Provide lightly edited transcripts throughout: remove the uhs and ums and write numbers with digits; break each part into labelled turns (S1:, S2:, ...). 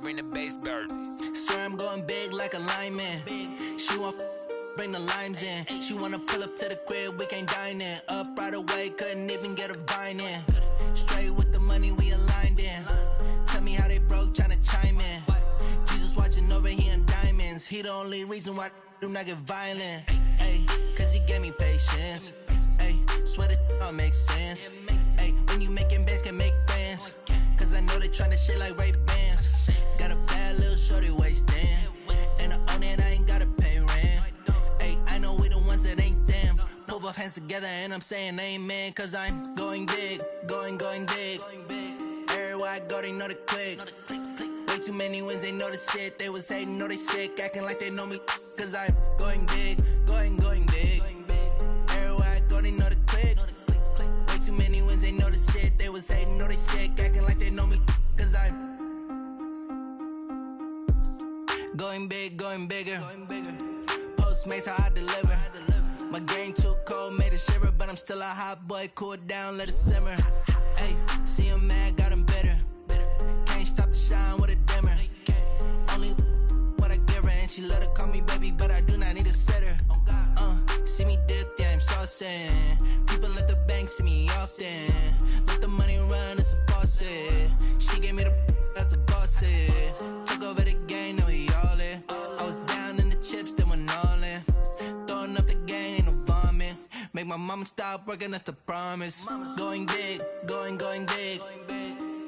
S1: bring the bass bird.
S2: Swear I'm going big like a lineman. She want bring the limes in. She wanna pull up to the crib, we can't dine in. Up right away, couldn't even get a vine in. Straight with the money, we aligned in. Tell me how they broke, tryna chime in. Jesus watching over, he in diamonds. He the only reason why I do not get violent. Ay, cause he gave me patience. Ay, swear that all makes sense. Ay, when you making bands, can make friends. Cause I know they tryna shit like Ray-Bans. Got a bad little shorty wasting. And I own it, I ain't gotta pay rent. Ay, I know we the ones that ain't them. Put both hands together and I'm saying amen. Cause I'm going big, going big. Everywhere I go, they know the click. Way too many wins, they know the shit. They was hating, know they sick, acting like they know me. Cause I'm going big, going big. Everywhere I go, they know the click. Way too many wins, they know the shit. They was hating, know they sick, acting like they know me. Cause I'm going big, going bigger. Postmates how I deliver. My game too cold, made it shiver. But I'm still a hot boy, cool it down, let it simmer. Hey, see him mad, got him bitter. Can't stop the shine with a dimmer. Only what I give her, and she let her call me baby, but I do not need a sitter. See me dip, yeah, I'm saucing. People at the bank see me often. Let the money run, it's a faucet. She gave me the that's a boss it. Took over the game, now we all in. I was down in the chips, then went all in. Throwing up the game, ain't no vomit. Make my mama stop working, that's the promise. Going big, going big.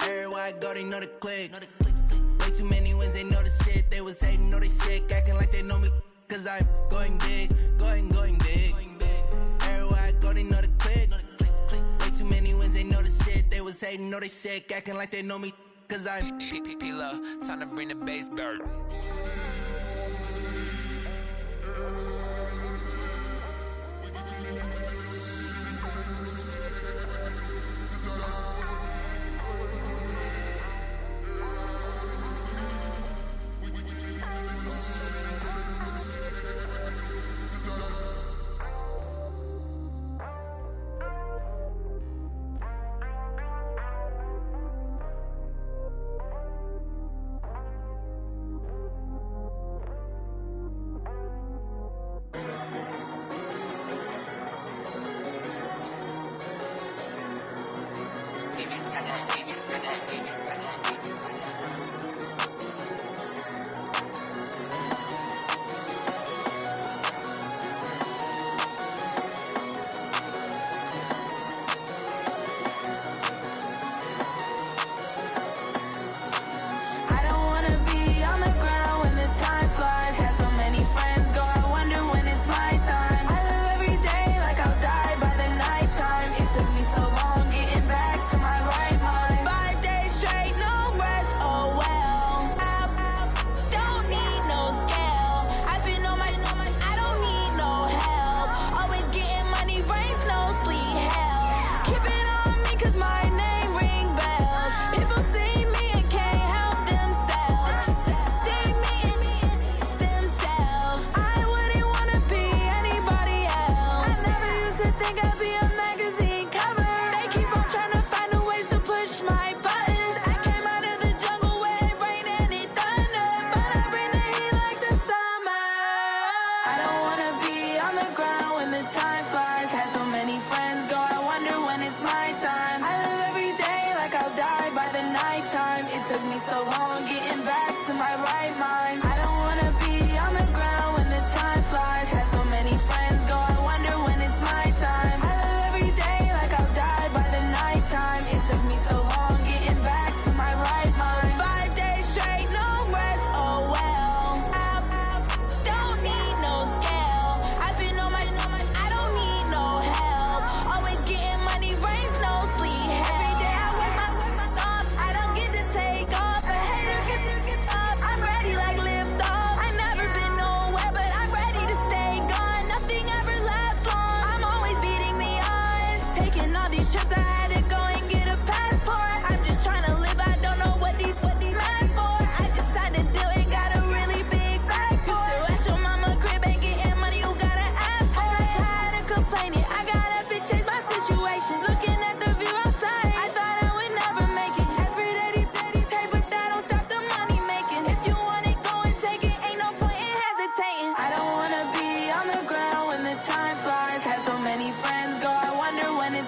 S2: Everywhere I go, they know the click. Way too many wins, they know the shit. They was hating, know they sick, acting like they know me. Cause I'm going big, going big. Everywhere I go, they know the click. Way too many wins, they know the shit. They was hating, know they sick, acting like they know me. Cause I'm
S1: P-Love, time to bring the bass bird.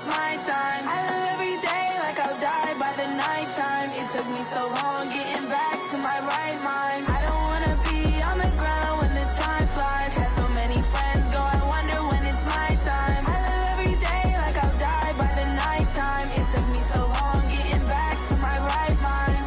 S3: my time. I live every day like I'll die by the nighttime. It took me so long getting back to my right mind. I don't wanna be on the ground when the time flies. Had so many friends go, I wonder when it's my time. I live every day like I'll die by the nighttime. It took me so long getting back to my right mind.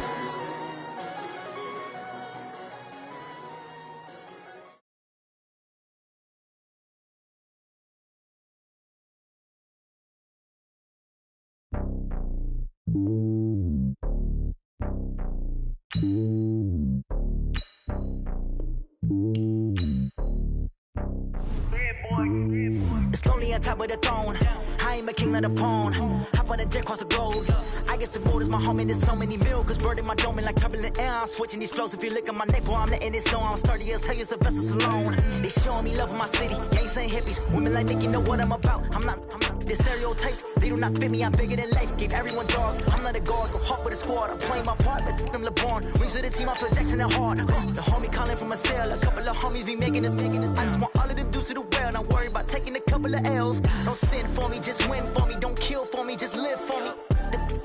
S2: It's lonely on top of the throne. I ain't a king of the pawn. Hop on a jet across the globe. I guess the road is my home and there's so many milkers burning my dome like turbulent air. I'm switching these flows. If you look at my neck, boy, I'm letting it snow. I'm sturdy as hell, as a vessel alone. They showing me love in my city. Gang saying hippies. Women like Nick, you know what I'm about. I'm not the stereotypes. They do not fit me. I'm bigger than life. Gave everyone dogs. I'm not a guard. Go hard with a squad. I'm playing my part like them LeBron. Rings to the team. I feel Jackson and hard. The homie calling from a cell. A couple of homies be making it. I just want all of them dudes to the well. Not worry about taking a couple of L's. Don't sin for me, just win for me. Don't kill for me, just live for me.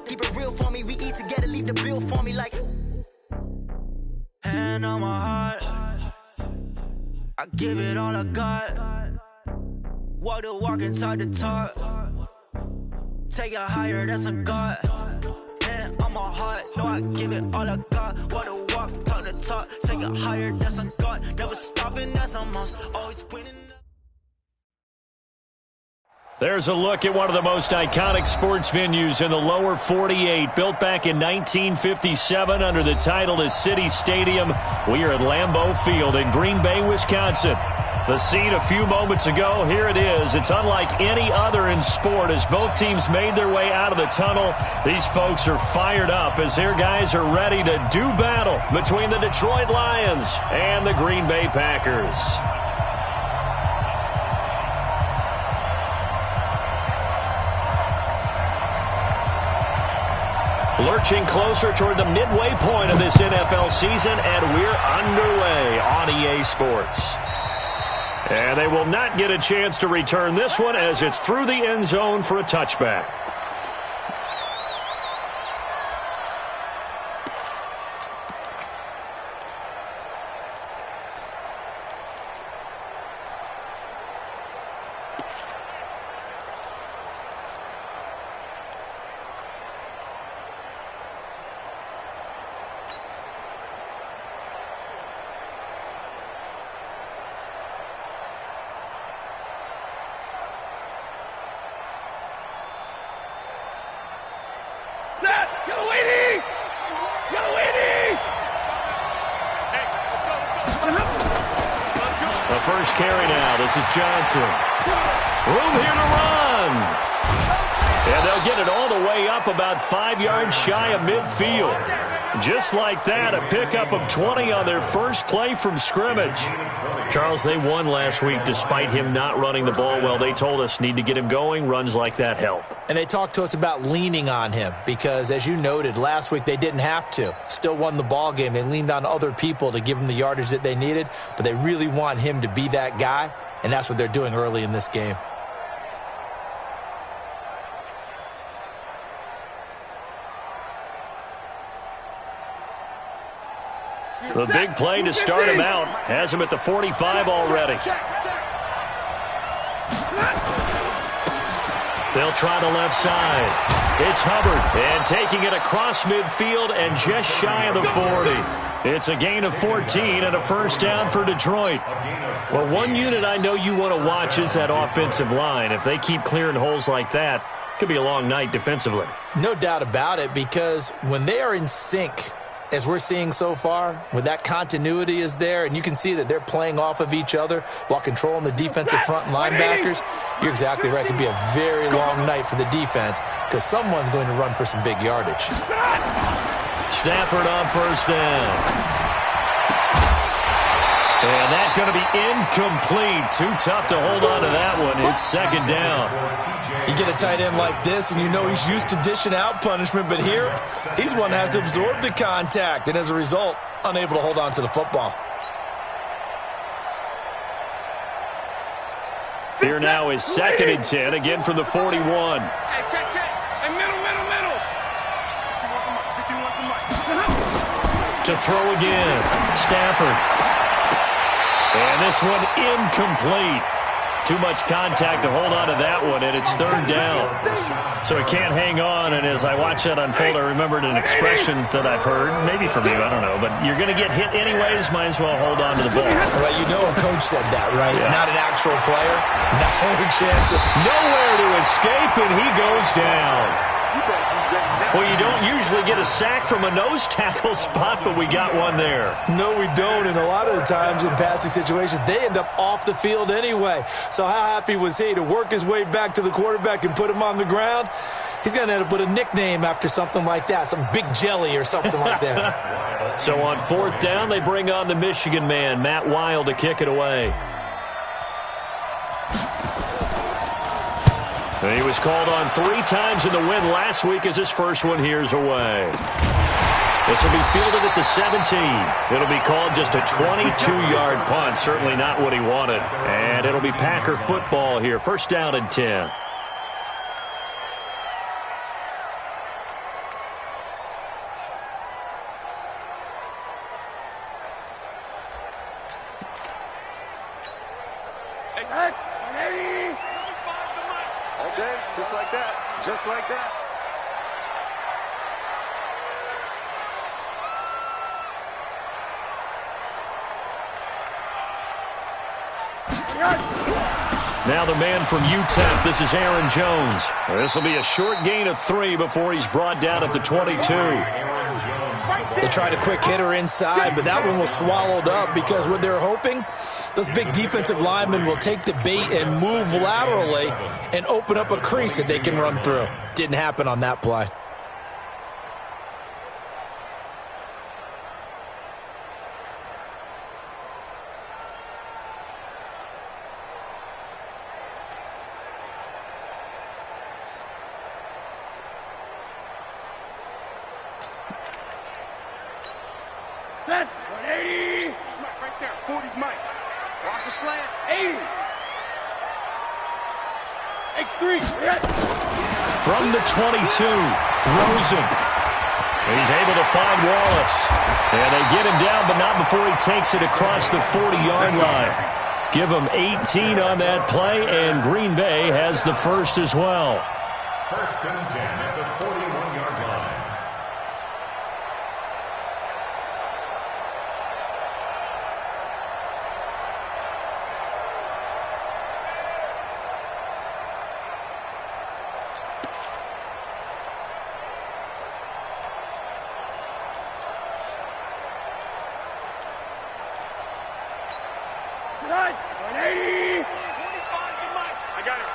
S2: Keep it real for me. We eat together, leave the bill for me like. Hand on my heart, I give it all I got. Walk the walk inside the talk. Take it higher, that's a God. Hand on my heart, no, I give it all I got. Walk the walk, talk the talk. Take it higher, that's a God. Never stopping, that's a must. Always winning.
S4: There's a look at one of the most iconic sports venues in the lower 48, built back in 1957 under the title of City Stadium. We are at Lambeau Field in Green Bay, Wisconsin. The scene a few moments ago, here it is. It's unlike any other in sport as both teams made their way out of the tunnel. These folks are fired up as their guys are ready to do battle between the Detroit Lions and the Green Bay Packers. Lurching closer toward the midway point of this NFL season, and we're underway on EA Sports. And they will not get a chance to return this one as it's through the end zone for a touchback. First carry now. This is Johnson. Room here to run. And they'll get it all the way up about 5 yards shy of midfield. Just like that, a pickup of 20 on their first play from scrimmage. Charles, they won last week despite him not running the ball well. They told us need to get him going. Runs like that help.
S5: And they talked to us about leaning on him because, as you noted, last week they didn't have to. Still won the ball game. They leaned on other people to give them the yardage that they needed, but they really want him to be that guy, and that's what they're doing early in this game.
S4: The big play to start him out has him at the 45 already. They'll try the left side. It's Hubbard, and taking it across midfield and just shy of the 40. It's a gain of 14 and a first down for Detroit. Well, one unit I know you want to watch is that offensive line. If they keep clearing holes like that, it could be a long night defensively.
S5: No doubt about it, because when they are in sync, as we're seeing so far, when that continuity is there, and you can see that they're playing off of each other while controlling the defensive front and linebackers, you're exactly right. It could be a very long night for the defense because someone's going to run for some big yardage.
S4: Stafford on first down. And that's going to be incomplete. Too tough to hold on to that one. It's second down.
S5: You get a tight end like this, and you know he's used to dishing out punishment, but here, he's one that has to absorb the contact, and as a result, unable to hold on to the football.
S4: Here now is 2nd and 10, again from the 41.
S6: Hey, check. Hey, middle.
S4: To throw again, Stafford. And this one incomplete. Too much contact to hold on to that one, and it's 3rd down. So he can't hang on, and as I watch that unfold, I remembered an expression that I've heard, maybe from you, I don't know, but you're going to get hit anyways, might as well hold on to the ball.
S5: Right, you know a coach said that, right? Yeah. Not an actual player. No chance.
S4: Nowhere to escape, and he goes down. Well, you don't usually get a sack from a nose tackle spot, but we got one there.
S5: No, we don't, and a lot of the times in passing situations, they end up off the field anyway. So how happy was he to work his way back to the quarterback and put him on the ground? He's going to end up with a nickname after something like that, some Big Jelly or something like that.
S4: So on 4th down, they bring on the Michigan man, Matt Wild, to kick it away. And he was called on 3 times in the win last week as his first one here's away. This will be fielded at the 17. It'll be called just a 22-yard punt. Certainly not what he wanted. And it'll be Packer football here. 1st down and 10.
S6: Just like that.
S4: Now the man from UTEP, this is Aaron Jones. This will be a short gain of 3 before he's brought down at the 22.
S5: They tried a quick hitter inside, but that one was swallowed up because what they're hoping, those big defensive linemen will take the bait and move laterally and open up a crease that they can run through. Didn't happen on that play.
S6: Set. 180. Mike right there. 40's Mike. Watch the slant. 80. X3.
S4: From the 22, Rosen. He's able to find Wallace. And they get him down, but not before he takes it across the 40-yard line. Give him 18 on that play, and Green Bay has the first as well.
S7: 1st and 10 at the 41-yard line.
S6: Right. 180. 45 to Mike. I got it.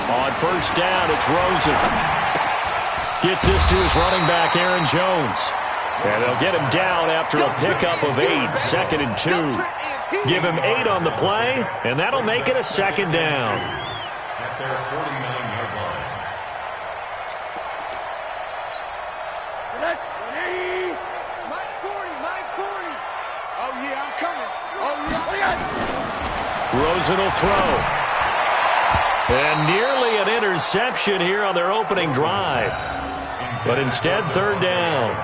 S4: On 1st down, it's Rosen. Gets this to his running back, Aaron Jones. And they'll get him down after a pickup of 8, 2nd and 2. Give him 8 on the play, and that'll make it a 2nd down.
S7: At their 49-yard line.
S6: 180. Mike 40. Mike 40. Oh, yeah, I'm coming. Oh, yeah.
S4: Rosen will throw. And nearly an interception here on their opening drive. But instead, 3rd down.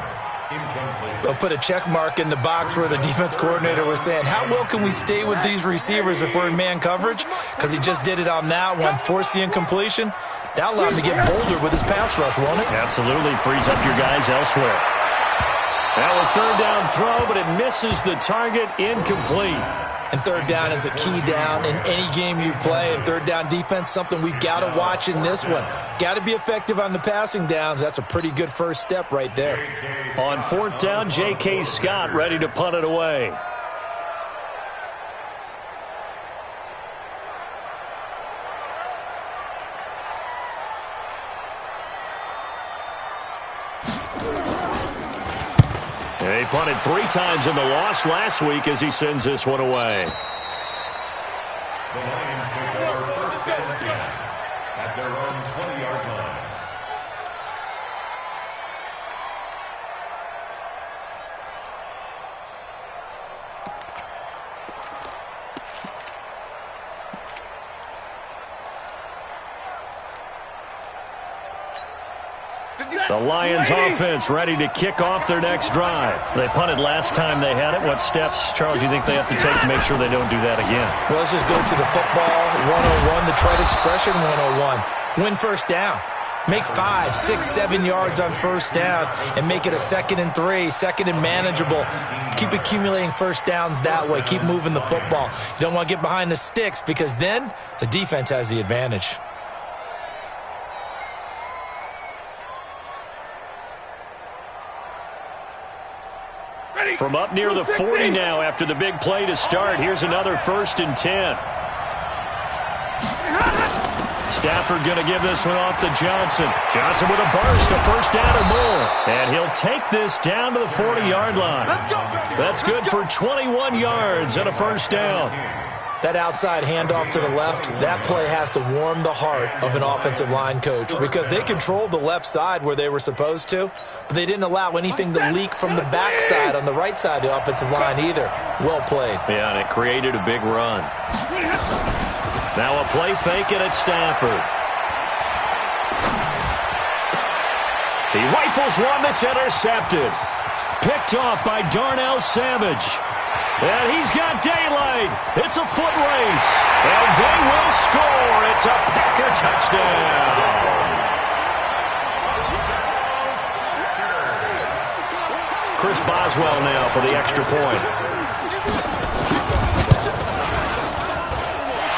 S5: They'll put a check mark in the box where the defense coordinator was saying, how well can we stay with these receivers if we're in man coverage? Because he just did it on that one, forced the incompletion. That allowed him to get bolder with his pass rush, won't it?
S4: Absolutely. Frees up your guys elsewhere. Now a 3rd down throw, but it misses the target, incomplete.
S5: And 3rd down is a key down in any game you play. And 3rd down defense, something we've got to watch in this one. Got to be effective on the passing downs. That's a pretty good first step right there.
S4: On 4th down, J.K. Scott ready to punt it away. And he punted 3 times in the loss last week as he sends this one away.
S7: The Lions take over 1st and 10 at their own 20-yard line.
S4: Lions offense ready to kick off their next drive. They punted last time they had it. What steps, Charles, do you think they have to take to make sure they don't do that again?
S5: Well, let's just go to the football 101, the trade expression 101. Win first down. Make 5, 6, 7 yards on first down and make it a 2nd and 3, 2nd and manageable. Keep accumulating first downs that way. Keep moving the football. You don't want to get behind the sticks because then the defense has the advantage.
S4: From up near the 40 now after the big play to start. Here's another 1st and 10. Stafford going to give this one off to Johnson. Johnson with a burst, a first down or more. And he'll take this down to the 40-yard line. That's good for 21 yards and a first down.
S5: That outside handoff to the left, that play has to warm the heart of an offensive line coach because they controlled the left side where they were supposed to, but they didn't allow anything to leak from the backside on the right side of the offensive line either. Well played.
S4: Yeah, and it created a big run. Now a play fake it at Stafford. He rifles one that's intercepted. Picked off by Darnell Savage. And he's got daylight. It's a foot race. And they will score. It's a Packer touchdown. Chris Boswell now for the extra point.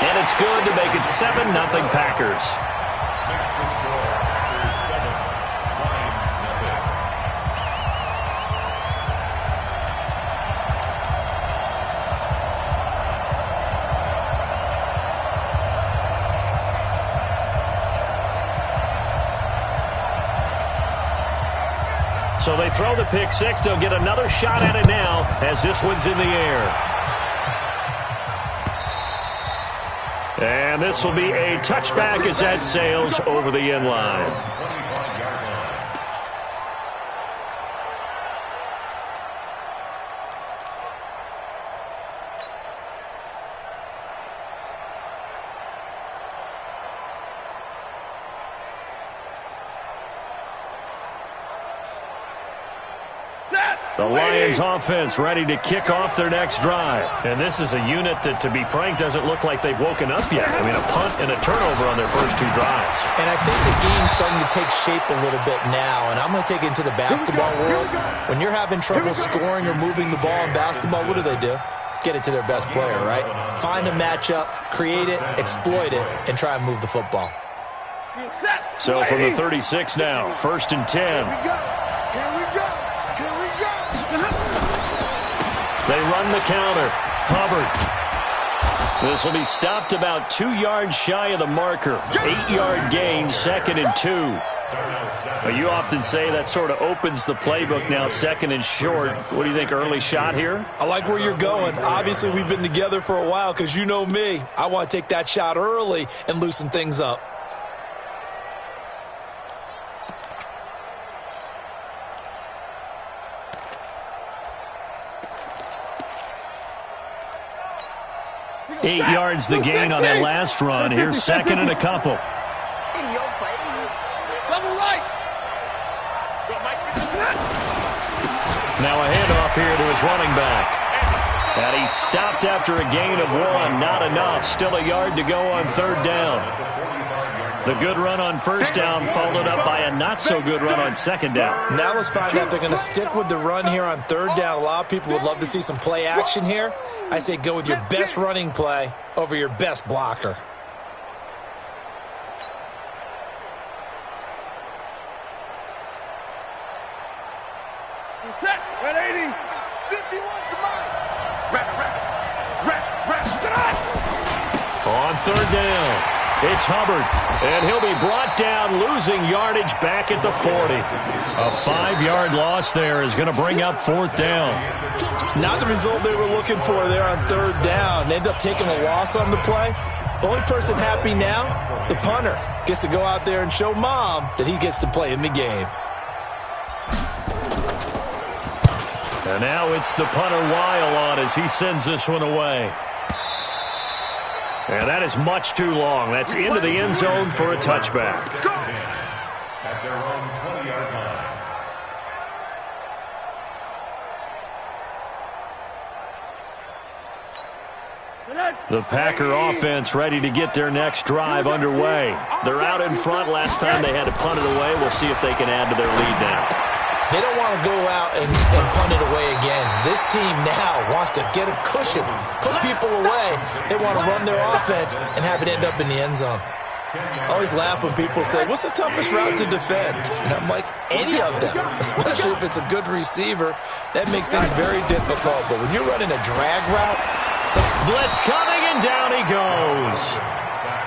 S4: And it's good to make it 7-0 Packers. So they throw the pick six. They'll get another shot at it now as this one's in the air. And this will be a touchback as that sails over the end line. The Lions offense ready to kick off their next drive. And this is a unit that, to be frank, doesn't look like they've woken up yet. I mean, a punt and a turnover on their first 2 drives.
S5: And I think the game's starting to take shape a little bit now. And I'm going to take it into the basketball world. When you're having trouble scoring or moving the ball in basketball, what do? Get it to their best player, right? Find a matchup, create it, exploit it, and try and move the football.
S4: So from the 36 now, 1st and 10. They run the counter. Hubbard. This will be stopped about 2 yards shy of the marker. 8-yard gain, 2nd and 2. You often say that sort of opens the playbook now, 2nd and short. What do you think, early shot here?
S5: I like where you're going. Obviously, we've been together for a while because you know me. I want to take that shot early and loosen things up.
S4: Eight yards the gain on that last run. Here's 2nd and a couple.
S6: In your face.
S4: Now a handoff here to his running back. And he stopped after a gain of 1. Not enough. Still a yard to go on 3rd down. The good run on 1st down followed up by a not-so-good run on 2nd down.
S5: Now let's find out if they're going to stick with the run here on 3rd down. A lot of people would love to see some play action here. I say go with your best running play over your best blocker.
S4: On 3rd down. It's Hubbard, and he'll be brought down, losing yardage back at the 40. A 5-yard loss there is going to bring up 4th down.
S5: Not the result they were looking for there on 3rd down. They end up taking a loss on the play. The only person happy now, the punter, gets to go out there and show Mom that he gets to play in the game.
S4: And now it's the punter Weil on as he sends this one away. And that is much too long. That's into the end zone for a touchback.
S7: At their own 20-yard line.
S4: The Packer offense ready to get their next drive underway. They're out in front. Last time they had to punt it away. We'll see if they can add to their lead now.
S5: They don't want to go out and punt it away again. This team now wants to get a cushion, put people away. They want to run their offense and have it end up in the end zone. I always laugh when people say, what's the toughest route to defend? And I'm like, any of them, especially if it's a good receiver. That makes things very difficult. But when you're running a drag route, it's like,
S4: blitz coming, and down he goes.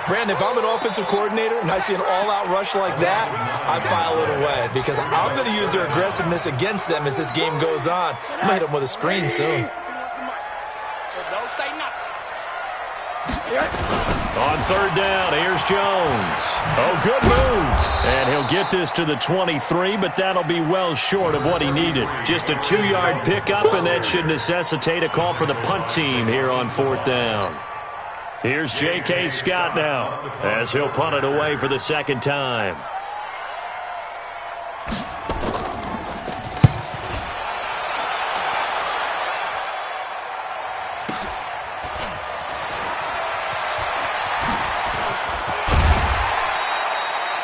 S5: Brandon, if I'm an offensive coordinator and I see an all-out rush like that, I file it away because I'm going to use their aggressiveness against them as this game goes on. I'm going to hit them with a screen soon.
S4: On third down, here's Jones. Oh, good move. And he'll get this to the 23, but that'll be well short of what he needed. Just a 2-yard pickup, and that should necessitate a call for the punt team here on fourth down. Here's J.K. Scott now as he'll punt it away for the second time.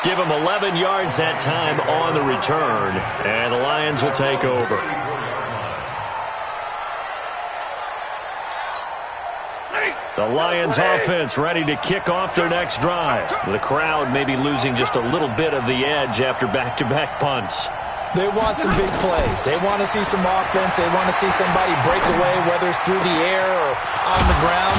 S4: Give him 11 yards that time on the return, and the Lions will take over. The Lions offense ready to kick off their next drive. The crowd may be losing just a little bit of the edge after back-to-back punts.
S5: They want some big plays. They want to see some offense. They want to see somebody break away, whether it's through the air or on the ground.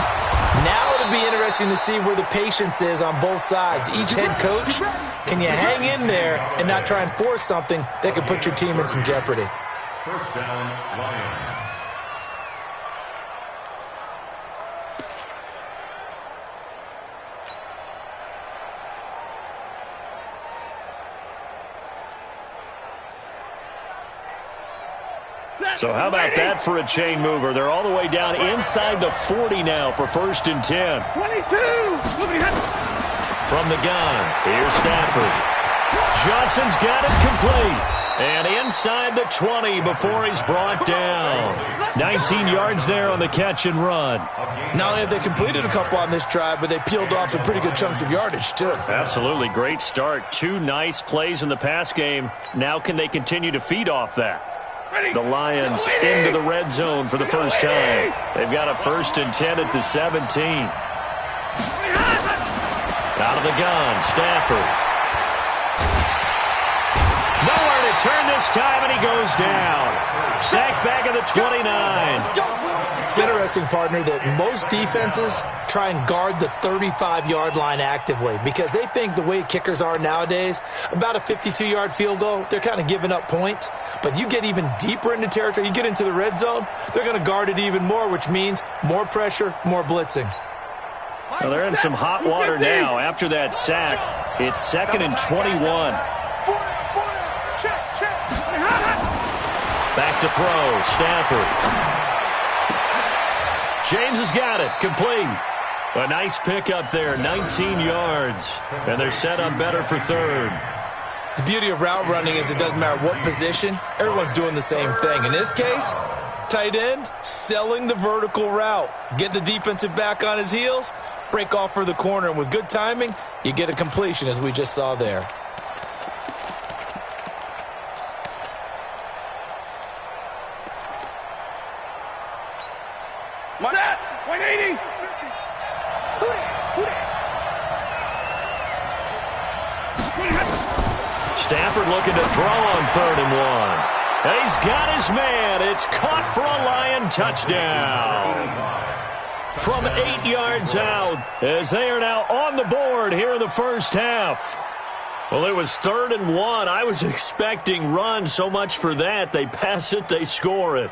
S5: Now it'll be interesting to see where the patience is on both sides. Each head coach, can you hang in there and not try and force something that could put your team in some jeopardy?
S7: First down, Lions.
S4: So how about that for a chain mover? They're all the way down inside the 40 now for first and 10.
S6: 22!
S4: From the gun, here's Stafford. Johnson's got it complete. And inside the 20 before he's brought down. 19 yards there on the catch and run.
S5: Not only have they completed a couple on this drive, but they peeled off some pretty good chunks of yardage, too.
S4: Absolutely. Great start. 2 nice plays in the pass game. Now can they continue to feed off that? The Lions into the red zone for the first time. They've got a first and 10 at the 17. Out of the gun, Stafford. Nowhere to turn this time, and he goes down. Sacked back at the 29.
S5: It's interesting, partner, that most defenses try and guard the 35-yard line actively because they think the way kickers are nowadays, about a 52-yard field goal, they're kind of giving up points. But you get even deeper into territory, you get into the red zone, they're going to guard it even more, which means more pressure, more blitzing.
S4: Well, they're in some hot water now. After that sack, it's second and 21. Back to throw, Stafford. James has got it, complete. A nice pickup there, 19 yards. And they're set up better for third.
S5: The beauty of route running is it doesn't matter what position, everyone's doing the same thing. In this case, tight end, selling the vertical route. Get the defensive back on his heels, break off for the corner, and with good timing, you get a completion as we just saw there.
S6: Set! 180!
S4: Stafford looking to throw on third and 1. And he's got his man. It's caught for a Lion touchdown. From 8 yards out, as they are now on the board here in the first half. Well, it was 3rd and 1. I was expecting run, so much for that. They pass it, they score it.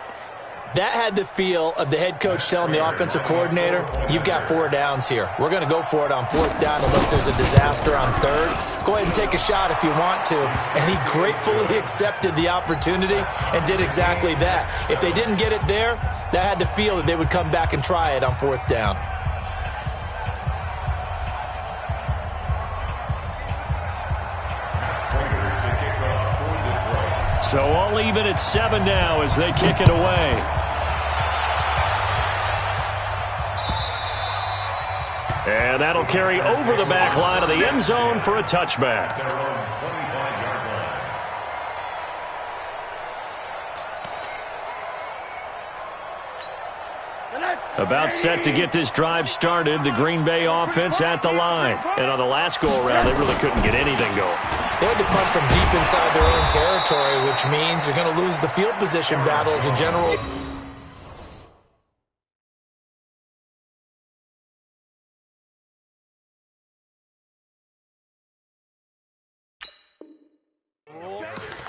S5: That had the feel of the head coach telling the offensive coordinator, you've got 4 downs here. We're going to go for it on 4th down unless there's a disaster on 3rd. Go ahead and take a shot if you want to. And he gratefully accepted the opportunity and did exactly that. If they didn't get it there, that had the feel that they would come back and try it on 4th down.
S4: So all even at 7 now as they kick it away. And that'll carry over the back line of the end zone for a touchback.
S7: Their own 25-yard line.
S4: About set to get this drive started, the Green Bay offense at the line. And on the last go-around, they really couldn't get anything going.
S5: They had to punt from deep inside their own territory, which means they're going to lose the field position battle as a general.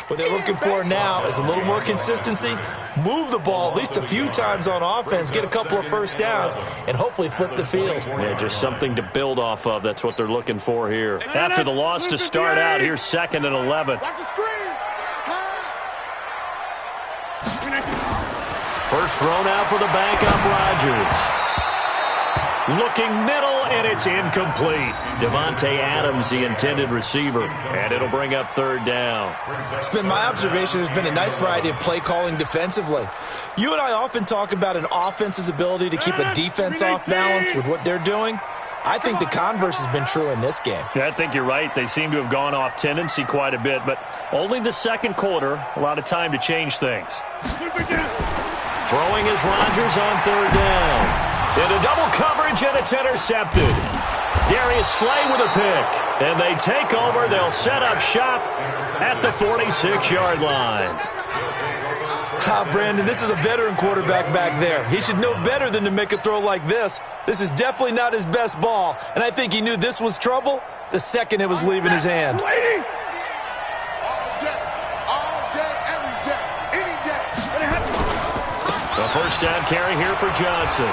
S5: What they're looking for now is a little more consistency, move the ball at least a few times on offense, get a couple of first downs, and hopefully flip the field.
S4: Yeah, just something to build off of. That's what they're looking for here. After the loss to start out, here's 2nd and 11.
S6: Watch the screen. Pass.
S4: First thrown out for the backup, Rodgers. Looking middle, and it's incomplete. Devontae Adams, the intended receiver, and it'll bring up 3rd down.
S5: It's been my observation there's been a nice variety of play calling defensively. You and I often talk about an offense's ability to keep a defense off balance with what they're doing. I think the converse has been true in this game.
S4: Yeah, I think you're right. They seem to have gone off tendency quite a bit, but only the second quarter, a lot of time to change things. Throwing is Rodgers on 3rd down. Into double coverage, and it's intercepted. Darius Slay with a pick. And they take over. They'll set up shop at the 46-yard line.
S5: Brandon, this is a veteran quarterback back there. He should know better than to make a throw like this. This is definitely not his best ball, and I think he knew this was trouble the second it was leaving his hand.
S6: All day, every day, any day.
S4: A first down carry here for Johnson.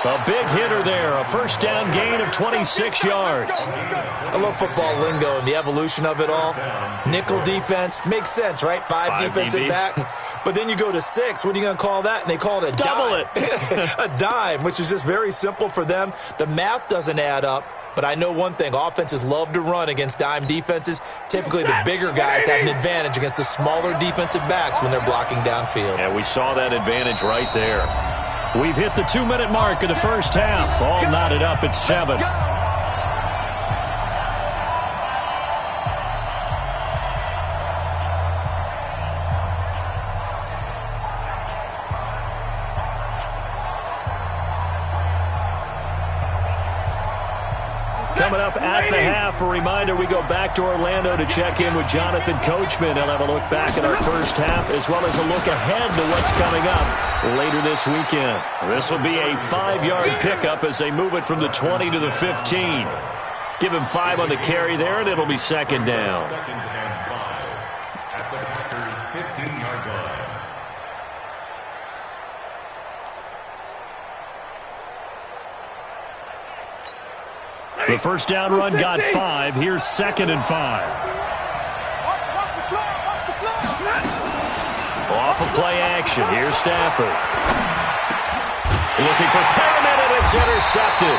S4: A big hitter there, a first down gain of 26 yards.
S5: I love football lingo and the evolution of it all. Nickel defense makes sense, right? Five defensive backs. But then you go to 6. What are you going to call that? And they call it a
S4: double
S5: dime. A dime, which is just very simple for them. The math doesn't add up. But I know one thing, offenses love to run against dime defenses. Typically, the bigger guys have an advantage against the smaller defensive backs when they're blocking downfield.
S4: And we saw that advantage right there. We've hit the 2-minute mark of the first half. All knotted up at 7. Coming up at the half, a reminder, we go back to Orlando to check in with Jonathan Coachman. He'll have a look back at our first half as well as a look ahead to what's coming up later this weekend. This will be a 5-yard pickup as they move it from the 20 to the 15. Give him 5 on the carry there, and it'll be 2nd down.
S7: 2nd and 5 at the Packers' 15-yard line.
S4: The first down run got 5. Here's 2nd and 5. Off of play action. Here's Stafford. Looking for Perriman, and it's intercepted.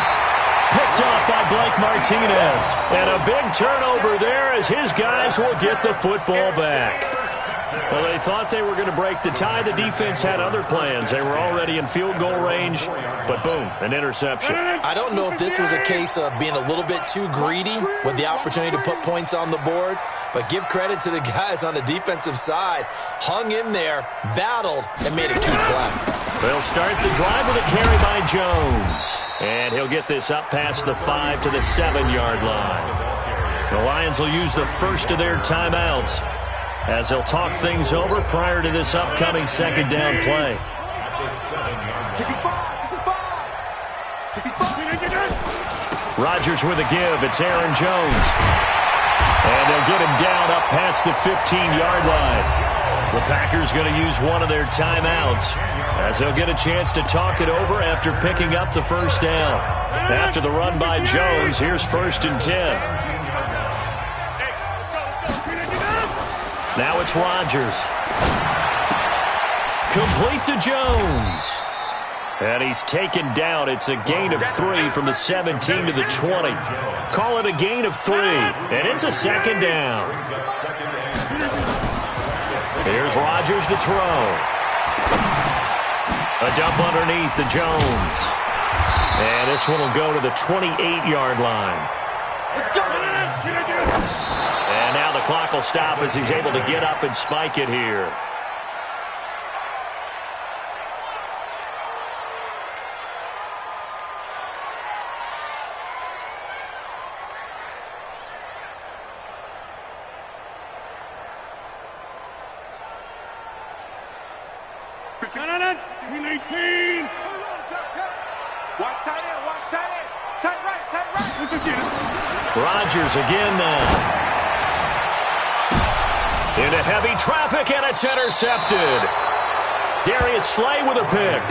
S4: Picked off by Blake Martinez. And a big turnover there as his guys will get the football back. Well, they thought they were going to break the tie. The defense had other plans. They were already in field goal range, but boom, an interception.
S5: I don't know if this was a case of being a little bit too greedy with the opportunity to put points on the board, but give credit to the guys on the defensive side. Hung in there, battled, and made a key play.
S4: They'll start the drive with a carry by Jones. And he'll get this up past the 5 to the 7-yard line. The Lions will use the first of their timeouts as they'll talk things over prior to this upcoming 2nd down play. Rodgers with a give. It's Aaron Jones. And they'll get him down up past the 15-yard line. The Packers going to use one of their timeouts as they'll get a chance to talk it over after picking up the first down. After the run by Jones, here's 1st and 10. Now it's Rodgers. Complete to Jones. And he's taken down. It's a gain of 3 from the 17 to the 20. Call it a gain of 3. And it's a 2nd down. Here's Rodgers to throw. A dump underneath to Jones. And this one will go to the 28-yard line.
S6: Let's go.
S4: And now the clock will stop as he's able to get up and spike it here.
S6: Watch tight end, watch tight end. Tight right, tight right.
S4: Rodgers again now. Into heavy traffic, and it's intercepted. Darius Slay with a pick.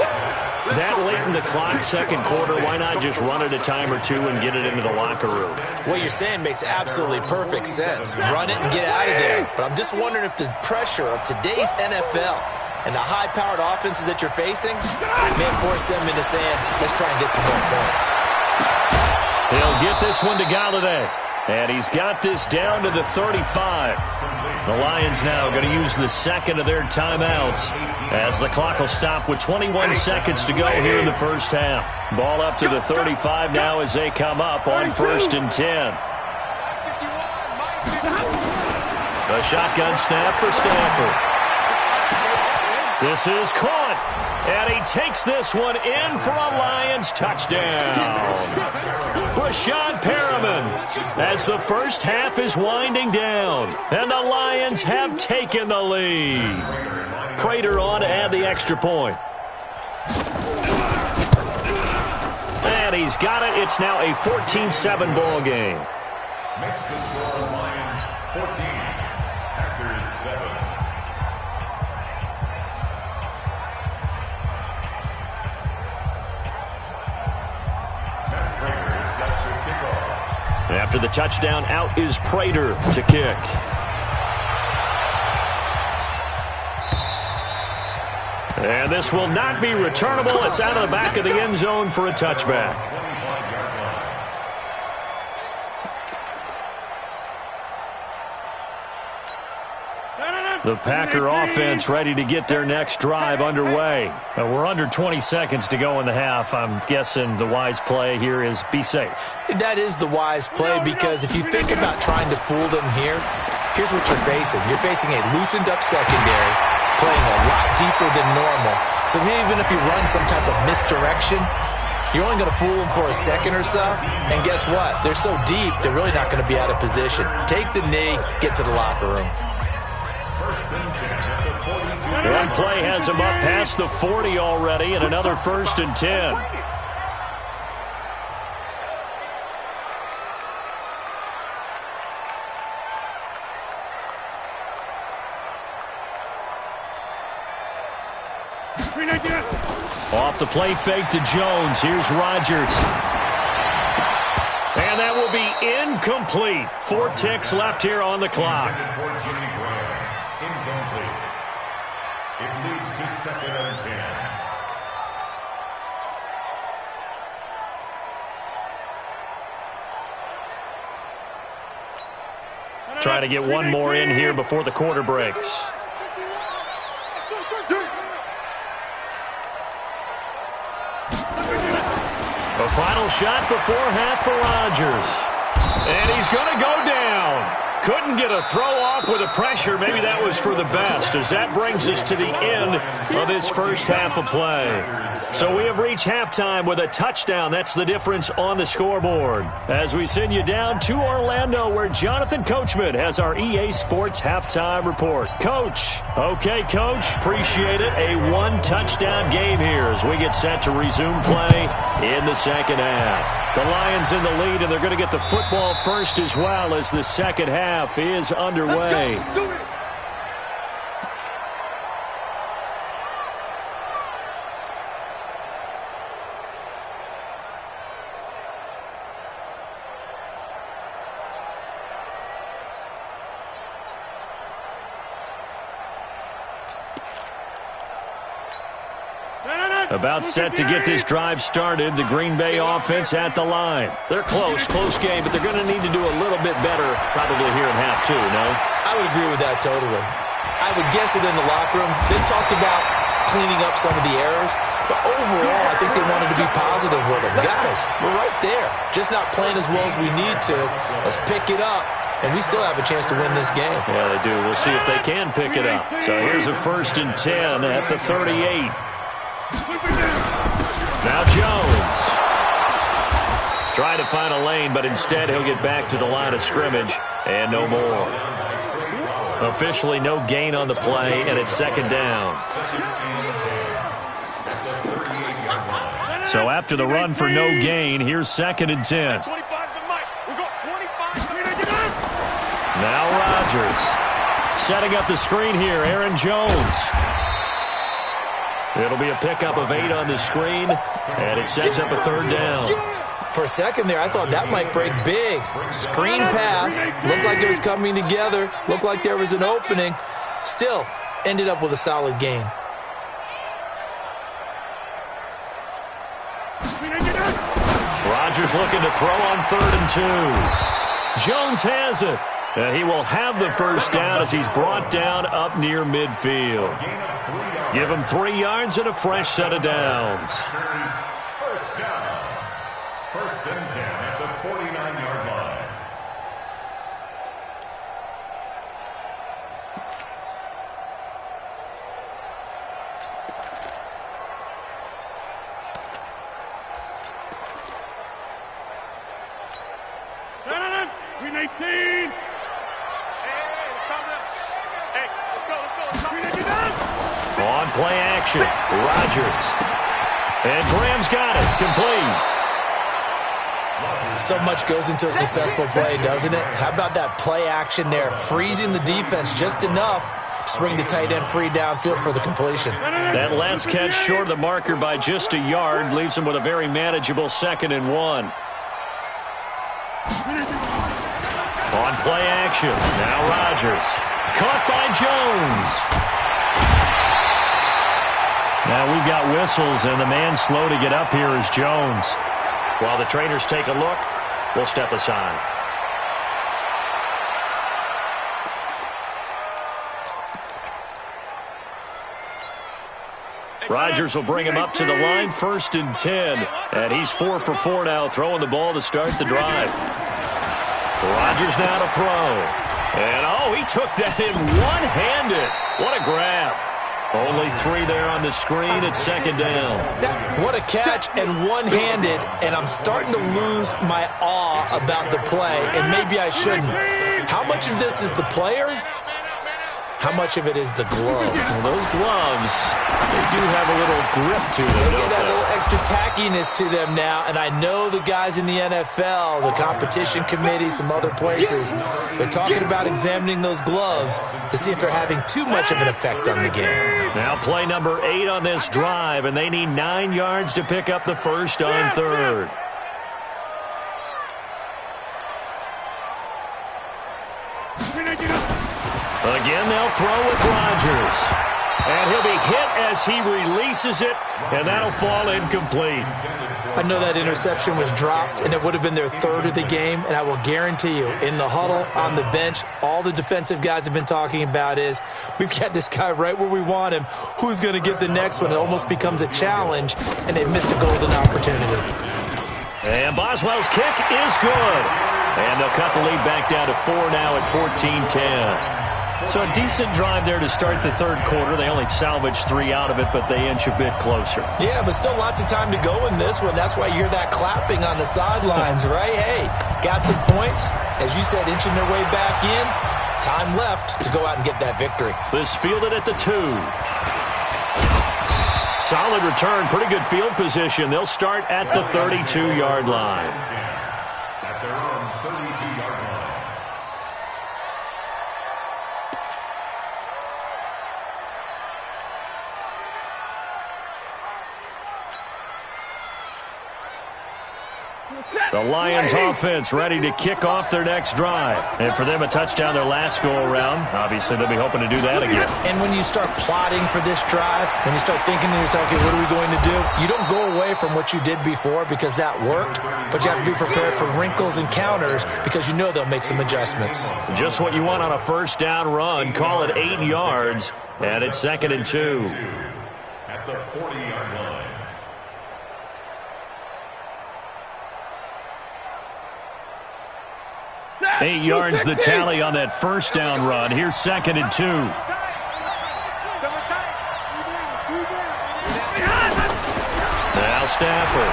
S4: That late in the clock, second quarter, why not just run it a time or two and get it into the locker room?
S5: What you're saying makes absolutely perfect sense. Run it and get out of there. But I'm just wondering if the pressure of today's NFL and the high-powered offenses that you're facing may force them into saying, let's try and get some more points.
S4: He'll get this one to Galladay. And he's got this down to the 35. The Lions now going to use the second of their timeouts as the clock will stop with 21 seconds to go here in the first half. Ball up to the 35 now as they come up on 1st and 10. A shotgun snap for Stanford. This is caught, and he takes this one in for a Lions touchdown. Brashad Perriman as the first half is winding down, and the Lions have taken the lead. Prater on to add the extra point. And he's got it. It's now a 14-7 ball game.
S7: Makes the score Lions 14, Packers 7.
S4: After the touchdown, out is Prater to kick. And this will not be returnable. It's out of the back of the end zone for a touchback. The Packer offense ready to get their next drive underway. We're under 20 seconds to go in the half. I'm guessing the wise play here is be safe.
S5: That is the wise play, because if you think about trying to fool them here, here's what you're facing. You're facing a loosened up secondary, playing a lot deeper than normal. So even if you run some type of misdirection, you're only going to fool them for a second or so. And guess what? They're so deep, they're really not going to be out of position. Take the knee, get to the locker room.
S4: One play has him up past the 40 already, and another 1st and 10. Off the play fake to Jones. Here's Rodgers. And that will be incomplete. 4 ticks left here on the clock.
S7: Incomplete. It leads to 2nd and 10.
S4: Try to get one more in here before the quarter breaks. A final shot before half for Rodgers. And he's going to go down. Couldn't get a throw off with the pressure. Maybe that was for the best, as that brings us to the end of this first half of play. So we have reached halftime with a touchdown. That's the difference on the scoreboard. As we send you down to Orlando, where Jonathan Coachman has our EA Sports halftime report. Coach. Okay, Coach. Appreciate it. A 1-touchdown game here as we get set to resume play in the second half. The Lions in the lead, and they're going to get the football first as well as the second half is underway. About set to get this drive started. The Green Bay offense at the line. They're close game, but they're going to need to do a little bit better probably here in half two, no?
S5: I would agree with that totally. I would guess it in the locker room. They talked about cleaning up some of the errors. But overall, I think they wanted to be positive with them. Guys, we're right there. Just not playing as well as we need to. Let's pick it up. And we still have a chance to win this game.
S4: Yeah, they do. We'll see if they can pick it up. So here's a 1st and 10 at the 38. Now Jones. Trying to find a lane, but instead he'll get back to the line of scrimmage. And no more. Officially no gain on the play, and it's 2nd down. So after the run for no gain, here's 2nd and 10. Now Rodgers. Setting up the screen here, Aaron Jones. It'll be a pickup of 8 on the screen, and it sets up a 3rd down.
S5: For a second there, I thought that might break big. Screen pass. Looked like it was coming together. Looked like there was an opening. Still, ended up with a solid gain.
S4: Rodgers looking to throw on 3rd and 2. Jones has it. And he will have the 1st down as he's brought down up near midfield. Give him 3 yards and a fresh set of downs.
S7: 1st down. 1st and 10 at the 49-yard line.
S6: Green 18.
S4: On play action, Rodgers. And Graham's got it, complete.
S5: So much goes into a successful play, doesn't it? How about that play action there, freezing the defense just enough to bring the tight end free downfield for the completion.
S4: That last catch short of the marker by just a yard leaves him with a very manageable 2nd and 1. On play action, now Rodgers. Caught by Jones. Now we've got whistles, and the man slow to get up here is Jones. While the trainers take a look, we'll step aside. Rodgers will bring him up to the line, 1st and 10. And he's 4 for 4 now, throwing the ball to start the drive. Rodgers now to throw. And, oh, he took that in one-handed. What a grab. Only 3 there on the screen at 2nd down.
S5: What a catch, and one-handed, and I'm starting to lose my awe about the play, and maybe I shouldn't. How much of this is the player? How much of it is the glove?
S4: Well, those gloves, they do have a little grip to them,
S5: They get a little extra tackiness to them now, and I know the guys in the NFL, the competition committee, some other places, they're talking about examining those gloves to see if they're having too much of an effect on the game.
S4: Now play number 8 on this drive, and they need 9 yards to pick up the 1st on 3rd. Again, they'll throw with Rodgers. And he'll be hit as he releases it, and that'll fall incomplete.
S5: I know that interception was dropped, and it would have been their 3rd of the game, and I will guarantee you, in the huddle, on the bench, all the defensive guys have been talking about is, we've got this guy right where we want him. Who's going to get the next one? It almost becomes a challenge, and they've missed a golden opportunity.
S4: And Boswell's kick is good. And they'll cut the lead back down to 4 now at 14-10. So a decent drive there to start the 3rd quarter. They only salvaged 3 out of it, but they inch a bit closer.
S5: Yeah, but still lots of time to go in this one. That's why you hear that clapping on the sidelines, right? Hey, got some points. As you said, inching their way back in. Time left to go out and get that victory.
S4: This fielded at the 2. Solid return, pretty good field position. They'll start at the 32-yard line.
S7: At their own 32-yard line.
S4: The Lions offense ready to kick off their next drive. And for them, a touchdown their last go-around. Obviously, they'll be hoping to do that again.
S5: And when you start plotting for this drive, when you start thinking to yourself, okay, what are we going to do? You don't go away from what you did before because that worked, but you have to be prepared for wrinkles and counters because you know they'll make some adjustments.
S4: Just what you want on a 1st down run. Call it 8 yards, and it's 2nd and 2.
S7: at the 40-yard line.
S4: Eight yards the tally on that first down run. Here's 2nd and 2. Now Stafford.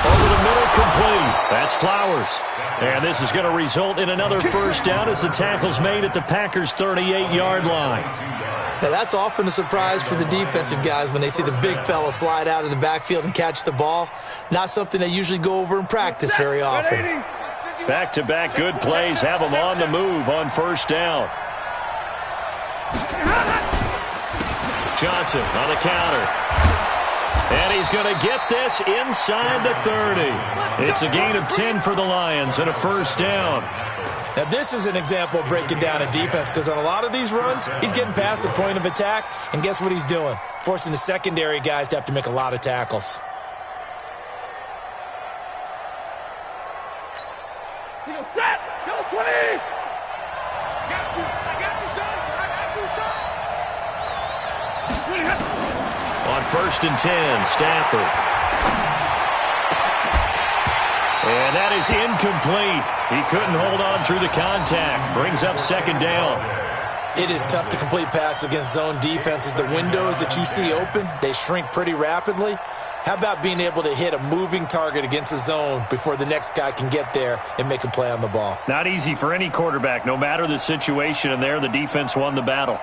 S4: Over the middle, complete. That's Flowers. And this is going to result in another first down as the tackle's made at the Packers' 38-yard line.
S5: Now, that's often a surprise for the defensive guys when they see the big fella slide out of the backfield and catch the ball. Not something they usually go over in practice very often.
S4: Back-to-back good plays have them on the move on first down. Johnson on the counter. And he's going to get this inside the 30. It's a gain of 10 for the Lions and a first down.
S5: Now, this is an example of breaking down a defense because on a lot of these runs, he's getting past the point of attack, and guess what he's doing? Forcing the secondary guys to have to make a lot of tackles.
S6: He goes, set! Go 20! I got you, son! I got you, son!
S4: On 1st and 10, Stafford. And that is incomplete. He couldn't hold on through the contact. Brings up 2nd down.
S5: It is tough to complete passes against zone defenses. The windows that you see open, they shrink pretty rapidly. How about being able to hit a moving target against a zone before the next guy can get there and make a play on the ball?
S4: Not easy for any quarterback, no matter the situation, and there the defense won the battle.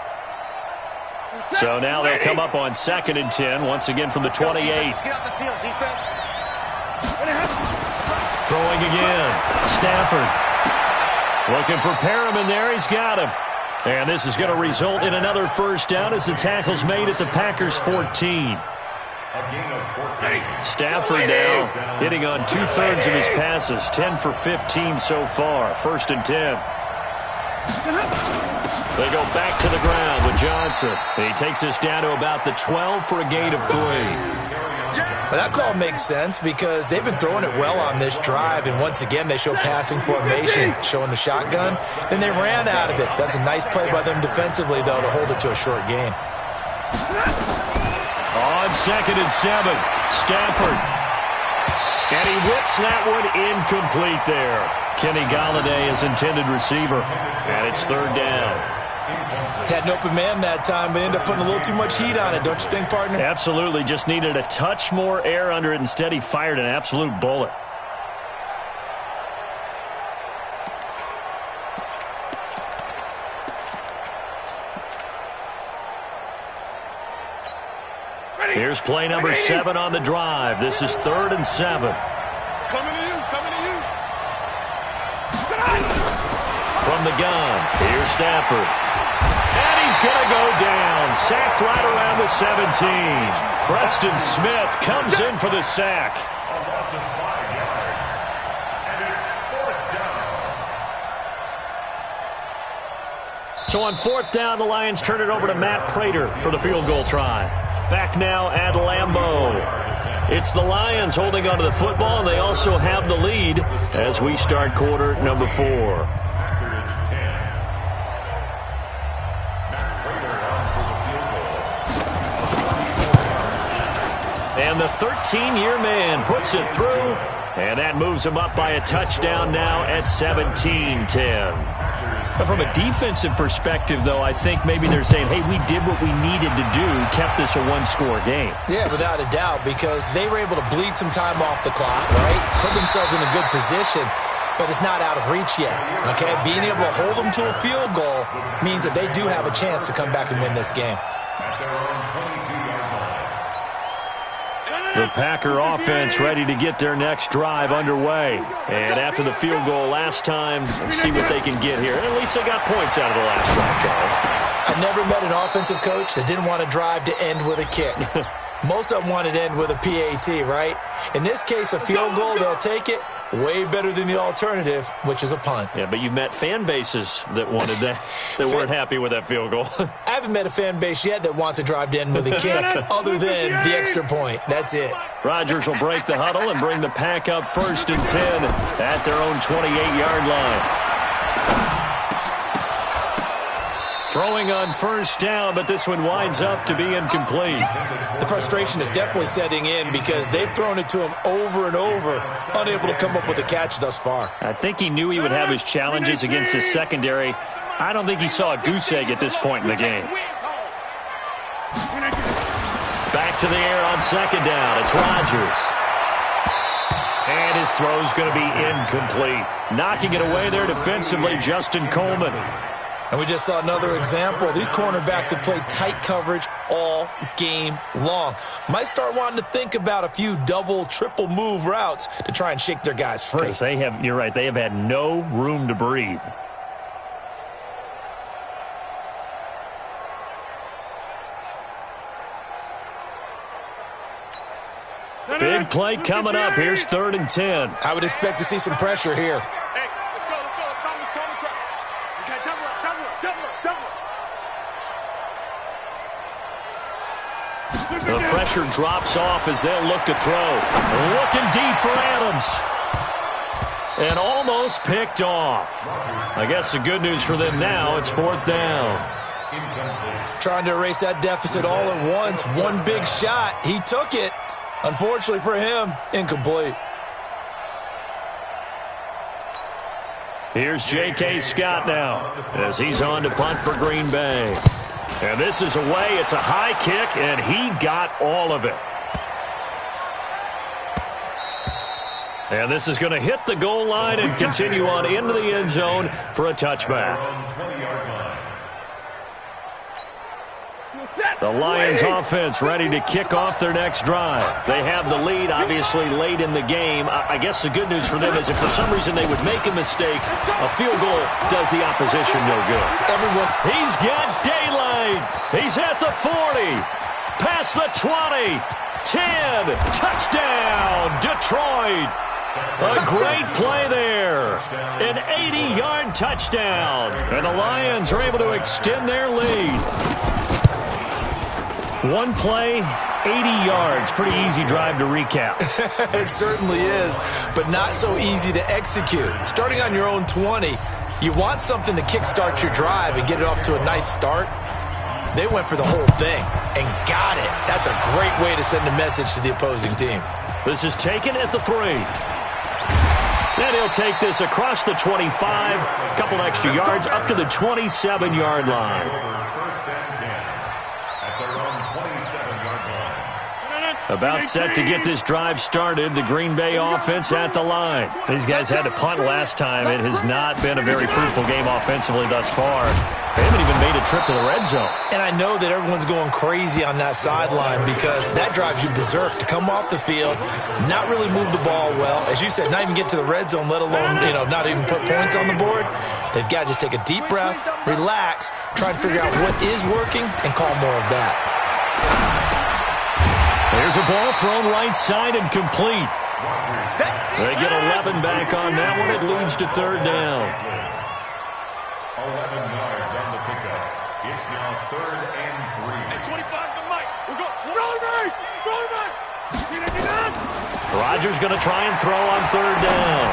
S4: So now they'll come up on 2nd and 10, once again from the 28.
S6: Get off the field, defense.
S4: Throwing again. Stafford. Looking for Perriman there. He's got him. And this is going to result in another first down as the tackle's made at the Packers' 14. Stafford now hitting on 2/3 of his passes. 10 for 15 so far. 1st and 10. They go back to the ground with Johnson. He takes us down to about the 12 for a gain of 3.
S5: Well, that call makes sense because they've been throwing it well on this drive, and once again they show passing formation, showing the shotgun. Then they ran out of it. That's a nice play by them defensively, though, to hold it to a short gain.
S4: On 2nd and 7, Stafford. And he whips that one incomplete there. Kenny Golladay is intended receiver, and it's 3rd down.
S5: Had an open man that time, but ended up putting a little too much heat on it, don't you think, partner?
S4: Absolutely. Just needed a touch more air under it. Instead, he fired an absolute bullet. Here's play number 7 on the drive. This is 3rd and 7.
S6: Coming to you, coming to you.
S4: From the gun, here's Stafford. And he's going to go down. Sacked right around the 17. Preston Smith comes in for the sack.
S7: A loss of 5 yards. And it's 4th down.
S4: So on 4th down, the Lions turn it over to Matt Prater for the field goal try. Back now at Lambeau. It's the Lions holding onto the football, and they also have the lead as we start quarter number 4. And the 13-year man puts it through, and that moves him up by a touchdown now at 17-10. But from a defensive perspective, though, I think maybe they're saying, hey, we did what we needed to do, kept this a one-score game.
S5: Yeah, without a doubt, because they were able to bleed some time off the clock, right? Put themselves in a good position, but it's not out of reach yet, okay? Being able to hold them to a field goal means that they do have a chance to come back and win this game.
S7: At their own 22-yard line.
S4: The Packer offense ready to get their next drive underway. And after the field goal last time, let's see what they can get here. And at least they got points out of the last drive, Charles.
S5: I've never met an offensive coach that didn't want to drive to end with a kick. Most of them wanted to end with a PAT, right? In this case, a field goal, they'll take it. Way better than the alternative, which is a punt.
S4: Yeah, but you've met fan bases that wanted that, that weren't happy with that field goal.
S5: I haven't met a fan base yet that wants to drive to end with a kick other than the extra point. That's it.
S4: Rodgers will break the huddle and bring the Pack up 1st and 10 at their own 28-yard line. Throwing on first down, but this one winds up to be incomplete.
S5: The frustration is definitely setting in because they've thrown it to him over and over, unable to come up with a catch thus far.
S4: I think he knew he would have his challenges against his secondary. I don't think he saw a goose egg at this point in the game. Back to the air on second down. It's Rodgers. And his throw's going to be incomplete. Knocking it away there defensively, Justin Coleman.
S5: And we just saw another example. These cornerbacks have played tight coverage all game long. Might start wanting to think about a few double, triple move routes to try and shake their guys free.
S4: Because you're right, they have had no room to breathe. Big play coming up. Here's 3rd and 10.
S5: I would expect to see some pressure here.
S4: The pressure drops off as they'll look to throw. Looking deep for Adams. And almost picked off. I guess the good news for them now, it's 4th down.
S5: Trying to erase that deficit all at once. One big shot. He took it. Unfortunately for him, incomplete.
S4: Here's J.K. Scott now as he's on to punt for Green Bay. And this is away. It's a high kick, and he got all of it. And this is going to hit the goal line and continue on into the end zone for a touchback. The Lions offense ready to kick off their next drive. They have the lead, obviously, late in the game. I guess the good news for them is if for some reason they would make a mistake, a field goal does the opposition no good. He's got daylight. He's at the 40. Past the 20. 10. Touchdown, Detroit. A great play there. An 80-yard touchdown. And the Lions are able to extend their lead. One play, 80 yards. Pretty easy drive to recap.
S5: It certainly is, but not so easy to execute. Starting on your own 20, you want something to kickstart your drive and get it off to a nice start. They went for the whole thing and got it. That's a great way to send a message to the opposing team.
S4: This is taken at the 3. Then he'll take this across the 25, a couple extra yards up to the 27-yard line. About set to get this drive started. The Green Bay offense at the line. These guys had to punt last time. It has not been a very fruitful game offensively thus far. They haven't even made a trip to the red zone.
S5: And I know that everyone's going crazy on that sideline because that drives you berserk to come off the field, not really move the ball well. As you said, not even get to the red zone, let alone, not even put points on the board. They've got to just take a deep breath, relax, try and figure out what is working, and call more of that.
S4: There's a ball thrown right side and complete. They get 11 back on that one. It leads to 3rd down.
S7: 11 yards on the pickup. It's now 3rd and 3.
S6: Hey, 25 for Mike. We're going.
S4: Rodgers going to try and throw on 3rd down.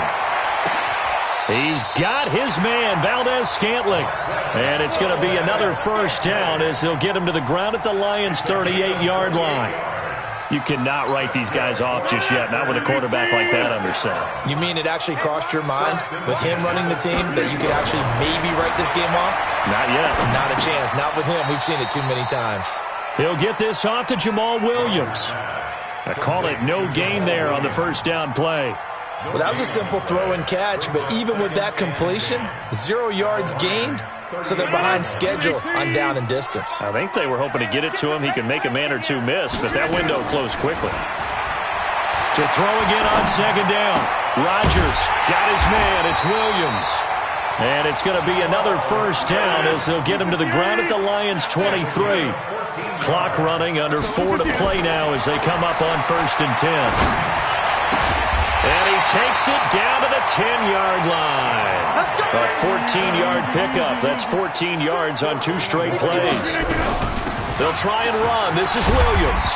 S4: He's got his man, Valdez-Scantling. And it's going to be another 1st down as they'll get him to the ground at the Lions' 38-yard line. You cannot write these guys off just yet, not with a quarterback like that under center.
S5: You mean it actually crossed your mind with him running the team that you could actually maybe write this game off?
S4: Not yet.
S5: Not a chance. Not with him. We've seen it too many times.
S4: He'll get this off to Jamal Williams. I call it no gain there on the 1st down play.
S5: Well, that was a simple throw and catch, but even with that completion, 0 yards gained, so they're behind schedule on down and distance.
S4: I think they were hoping to get it to him. He could make a man or two miss, but that window closed quickly. To throw again on 2nd down. Rodgers got his man. It's Williams. And it's going to be another 1st down as they'll get him to the ground at the Lions' 23. Clock running, under 4 to play now as they come up on 1st and 10. And he takes it down to the 10-yard line. A 14-yard pickup. That's 14 yards on 2 straight plays. They'll try and run. This is Williams.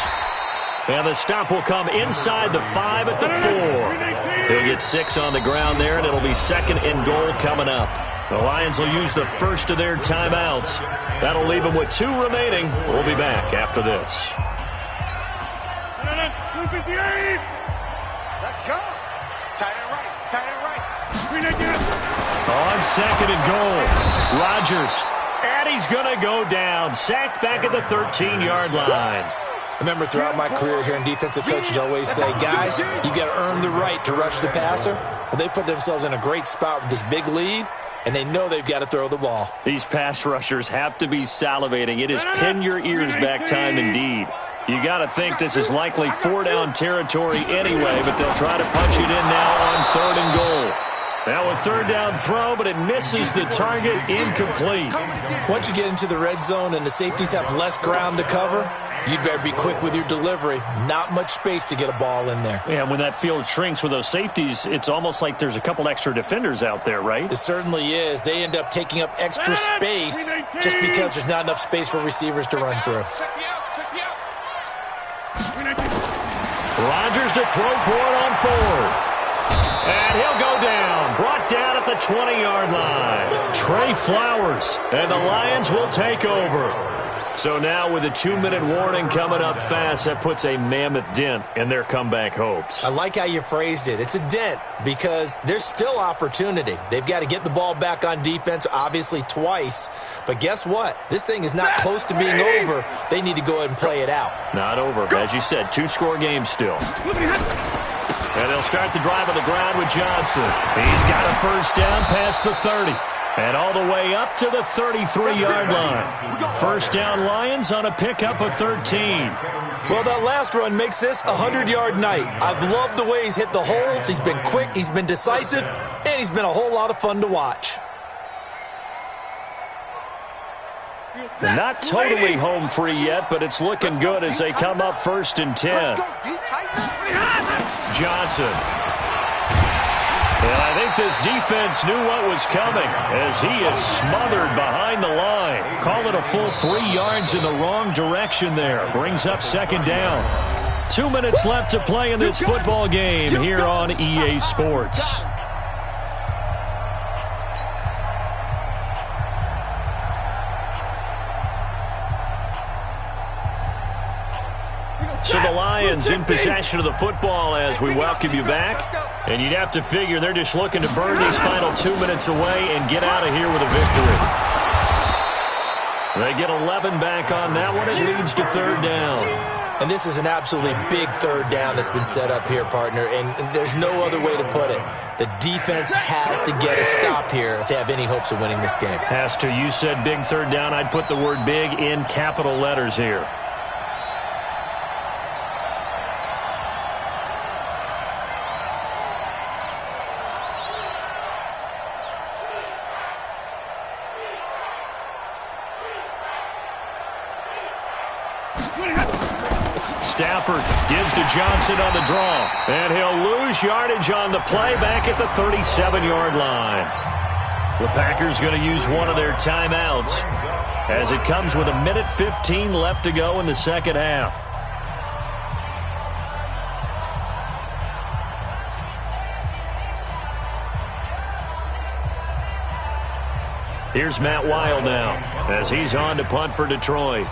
S4: And the stop will come inside the 5 at the 4. He'll get 6 on the ground there, and it'll be 2nd and goal coming up. The Lions will use the first of their timeouts. That'll leave them with 2 remaining. We'll be back after this.
S6: Let's go. Tight end right. Tight end right.
S4: On second and goal, Rodgers. And he's going to go down. Sacked back at the 13-yard line.
S5: Remember, throughout my career here in defensive coaches, I always say, guys, you got to earn the right to rush the passer. Well, they put themselves in a great spot with this big lead, and they know they've got to throw the ball.
S4: These pass rushers have to be salivating. It is pin your ears back time indeed. You got to think this is likely 4-down territory anyway, but they'll try to punch it in now on 3rd and goal. Now a 3rd down throw, but it misses the target, incomplete.
S5: Once you get into the red zone and the safeties have less ground to cover, you'd better be quick with your delivery. Not much space to get a ball in there.
S4: Yeah, when that field shrinks with those safeties, it's almost like there's a couple extra defenders out there, right?
S5: It certainly is. They end up taking up extra space just because there's not enough space for receivers to run through.
S4: Rodgers to throw for it on 4th. And he'll go down. Brought down at the 20-yard line. Trey Flowers. And the Lions will take over. So now with a 2-minute warning coming up fast, that puts a mammoth dent in their comeback hopes.
S5: I like how you phrased it. It's a dent because there's still opportunity. They've got to get the ball back on defense, obviously twice. But guess what? This thing is not close to being over. They need to go ahead and play it out.
S4: Not over. As you said, 2-score game still. And they'll start the drive on the ground with Johnson. He's got a 1st down past the 30. And all the way up to the 33-yard line. 1st down Lions on a pickup of 13.
S5: Well, that last run makes this a 100-yard night. I've loved the way he's hit the holes. He's been quick, he's been decisive, and he's been a whole lot of fun to watch.
S4: They're not totally home free yet, but it's looking good as they come up 1st and 10. Johnson. And I think this defense knew what was coming as he is smothered behind the line. Call it a full 3 yards in the wrong direction there. Brings up 2nd down. 2 minutes left to play in this football game here on EA Sports. So the Lions in possession of the football as we welcome you back. And you'd have to figure they're just looking to burn these final 2 minutes away and get out of here with a victory. They get 11 back on that one. It leads to 3rd down.
S5: And this is an absolutely big 3rd down that's been set up here, partner. And there's no other way to put it. The defense has to get a stop here if they have any hopes of winning this game.
S4: Has to. You said big 3rd down. I'd put the word big in capital letters here. Stafford gives to Johnson on the draw. And he'll lose yardage on the play back at the 37-yard line. The Packers going to use one of their timeouts as it comes with 1:15 left to go in the 2nd half. Here's Matt Weil now as he's on to punt for Detroit.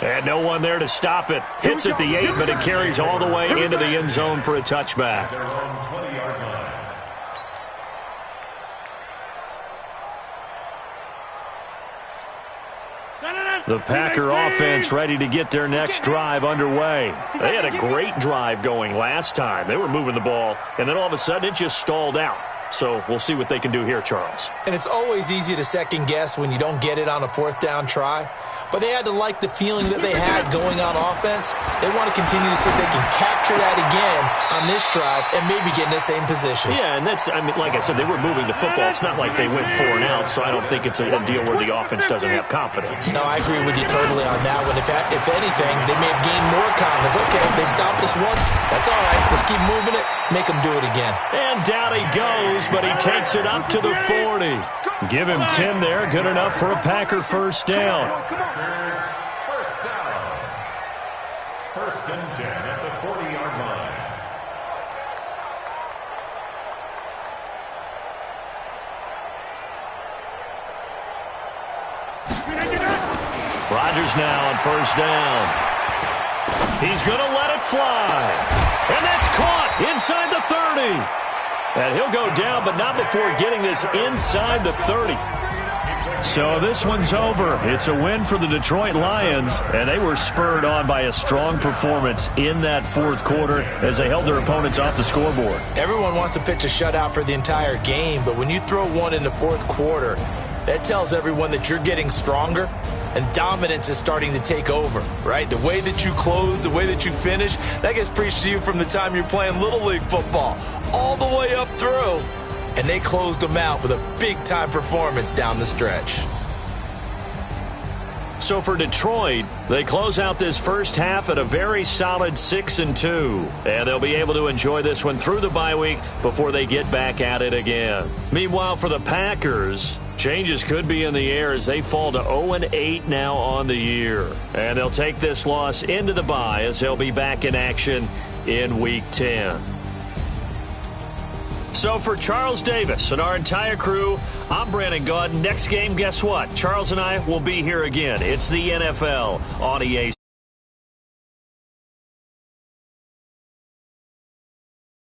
S4: And no one there to stop it. Hits at the 8, but it carries all the way into the end zone for a touchback. The Packer offense ready to get their next drive underway. They had a great drive going last time. They were moving the ball, and then all of a sudden it just stalled out. So we'll see what they can do here, Charles.
S5: And it's always easy to second guess when you don't get it on a 4th down try. But they had to like the feeling that they had going on offense. They want to continue to see if they can capture that again on this drive and maybe get in the same position.
S4: Yeah, and that's, I mean, like I said, they were moving the football. It's not like they went 4 and out, so I don't think it's a deal where the offense doesn't have confidence.
S5: No, I agree with you totally on that one. If anything, they may have gained more confidence. Okay, they stopped us once. That's all right. Let's keep moving it. Make them do it again.
S4: And down he goes, but he takes it up to the 40. Give him 10 there. Good enough for a Packer 1st down.
S7: First and 10 at the 40-yard line.
S4: Rodgers now on first down. He's going to let it fly. And that's caught inside the 30. And he'll go down, but not before getting this inside the 30. So this one's over. It's a win for the Detroit Lions, and they were spurred on by a strong performance in that fourth quarter as they held their opponents off the scoreboard.
S5: Everyone wants to pitch a shutout for the entire game, but when you throw one in the fourth quarter, that tells everyone that you're getting stronger and dominance is starting to take over, right? The way that you close, the way that you finish, that gets preached to you from the time you're playing Little League football all the way up through. And they closed them out with a big-time performance down the stretch.
S4: So for Detroit, they close out this first half at a very solid 6-2. And they'll be able to enjoy this one through the bye week before they get back at it again. Meanwhile, for the Packers, changes could be in the air as they fall to 0-8 now on the year. And they'll take this loss into the bye as they'll be back in action in Week 10. So for Charles Davis and our entire crew, I'm Brandon Gaudin. Next game, guess what? Charles and I will be here again. It's the NFL on EA.